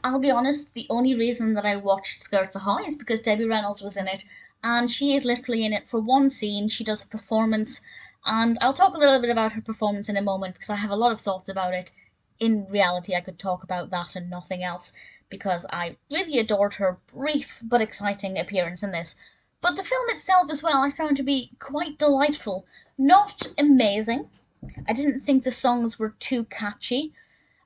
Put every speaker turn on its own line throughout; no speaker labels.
I'll be honest, the only reason that I watched Skirts Ahoy is because Debbie Reynolds was in it, and she is literally in it for one scene. She does a performance, and I'll talk a little bit about her performance in a moment because I have a lot of thoughts about it. In reality, I could talk about that and nothing else because I really adored her brief but exciting appearance in this. But the film itself, as well, I found to be quite delightful. Not amazing. I didn't think the songs were too catchy.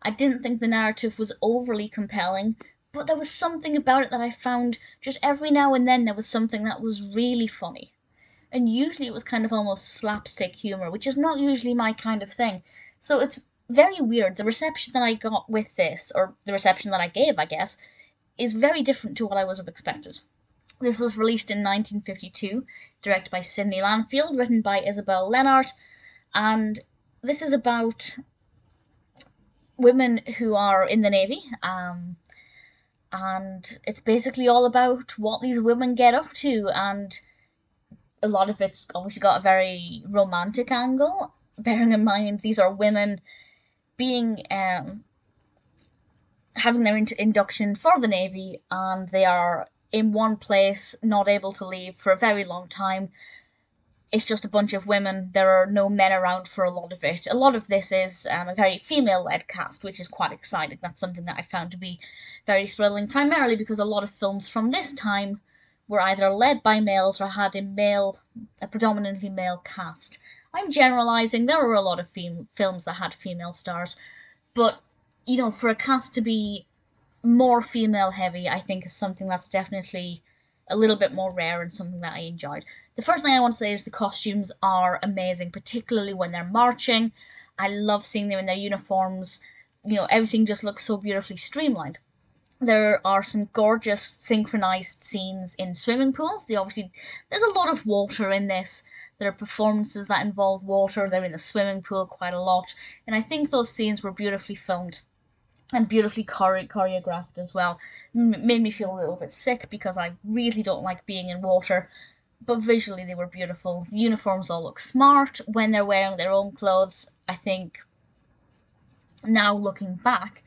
I didn't think the narrative was overly compelling, but there was something about it that I found just every now and then there was something that was really funny. And usually it was kind of almost slapstick humor, which is not usually my kind of thing. So it's very weird. The reception that I got with this, or the reception that I gave, I guess, is very different to what I would have expected. This was released in 1952, directed by Sidney Lanfield, written by Isobel Lennart, and this is about women who are in the Navy, and it's basically all about what these women get up to, and a lot of it's obviously got a very romantic angle, bearing in mind these are women being having their induction for the Navy, and they are in one place, not able to leave for a very long time. It's just a bunch of women. There are no men around for a lot of it. A lot of this is a very female-led cast, which is quite exciting. That's something that I found to be very thrilling, primarily because a lot of films from this time were either led by males or had a predominantly male cast. I'm generalizing. There were a lot of films that had female stars, but for a cast to be more female heavy, I think is something that's definitely a little bit more rare and something that I enjoyed. The first thing I want to say is the costumes are amazing, particularly when they're marching. I love seeing them in their uniforms. Everything just looks so beautifully streamlined. There are some gorgeous synchronized scenes in swimming pools. There's a lot of water in this. There are performances that involve water. They're in the swimming pool quite a lot. And I think those scenes were beautifully filmed and beautifully choreographed as well. Made me feel a little bit sick because I really don't like being in water, but visually they were beautiful. The uniforms all look smart when they're wearing their own clothes. I think now looking back,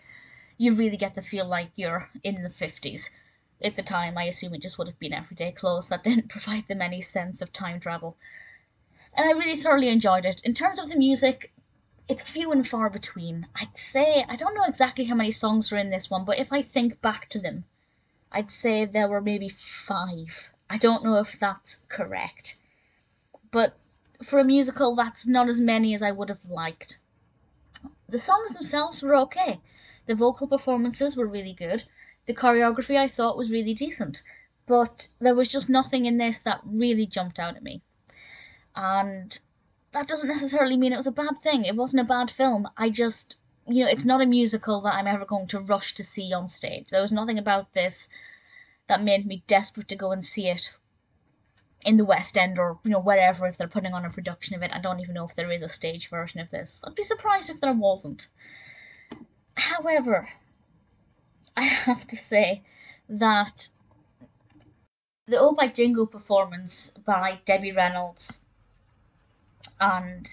you really get to feel like you're in the 50s. At the time, I assume it just would have been everyday clothes that didn't provide them any sense of time travel. And I really thoroughly enjoyed it. In terms of the music, it's few and far between. I'd say, I don't know exactly how many songs are in this one, but if I think back to them, I'd say there were maybe 5. I don't know if that's correct. But for a musical, that's not as many as I would have liked. The songs themselves were okay. The vocal performances were really good. The choreography I thought was really decent. But there was just nothing in this that really jumped out at me. And that doesn't necessarily mean it was a bad thing. It wasn't a bad film. It's not a musical that I'm ever going to rush to see on stage. There was nothing about this that made me desperate to go and see it in the West End or, wherever if they're putting on a production of it. I don't even know if there is a stage version of this. I'd be surprised if there wasn't. However, I have to say that the Oh My Jingle performance by Debbie Reynolds and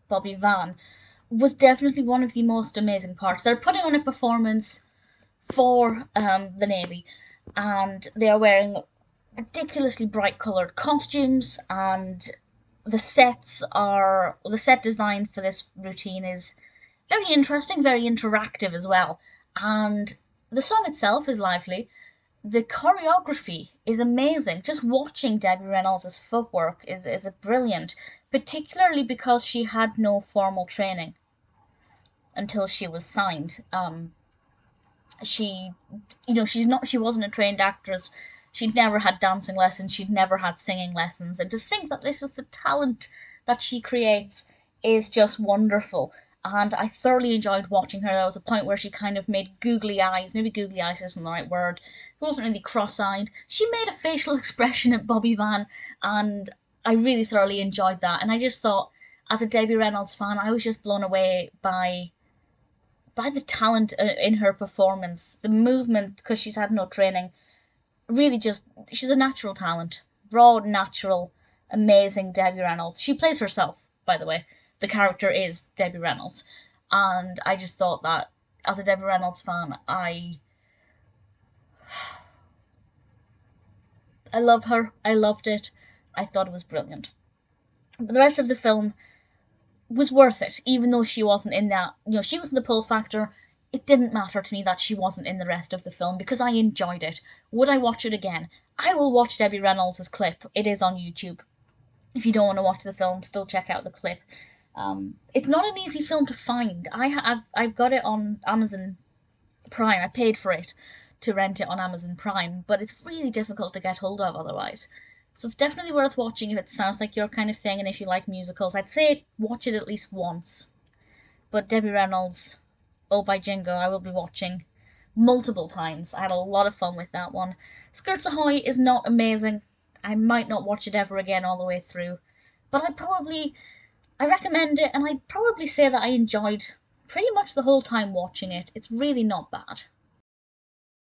Bobby Van was definitely one of the most amazing parts. They're putting on a performance for the Navy, and they are wearing ridiculously bright coloured costumes, and the set design for this routine is very interesting, very interactive as well, and the song itself is lively. The choreography is amazing. Just watching Debbie Reynolds' footwork is brilliant, particularly because she had no formal training until she was signed. She, she wasn't a trained actress. She'd never had dancing lessons. She'd never had singing lessons. And to think that this is the talent that she creates is just wonderful. And I thoroughly enjoyed watching her. There was a point where she kind of made googly eyes. Maybe googly eyes isn't the right word. It wasn't really cross-eyed. She made a facial expression at Bobby Van, and I really thoroughly enjoyed that. And I just thought, as a Debbie Reynolds fan, I was just blown away by the talent in her performance, the movement, because she's had no training. Really, she's a natural talent, raw, natural, amazing Debbie Reynolds. She plays herself, by the way. The character is Debbie Reynolds, and I just thought that as a Debbie Reynolds fan, I love her. I loved it. I thought it was brilliant. But the rest of the film was worth it, even though she wasn't in that. She was in the pull factor. It didn't matter to me that she wasn't in the rest of the film because I enjoyed it. Would I watch it again? I will watch Debbie Reynolds' clip. It is on YouTube. If you don't want to watch the film, still check out the clip. It's not an easy film to find. I've got it on Amazon Prime. I paid for it to rent it on Amazon Prime, but it's really difficult to get hold of otherwise. So it's definitely worth watching if it sounds like your kind of thing and if you like musicals. I'd say watch it at least once. But Debbie Reynolds, Oh by Jingo, I will be watching multiple times. I had a lot of fun with that one. Skirts Ahoy is not amazing. I might not watch it ever again all the way through. But I recommend it, and I'd probably say that I enjoyed pretty much the whole time watching it. It's really not bad.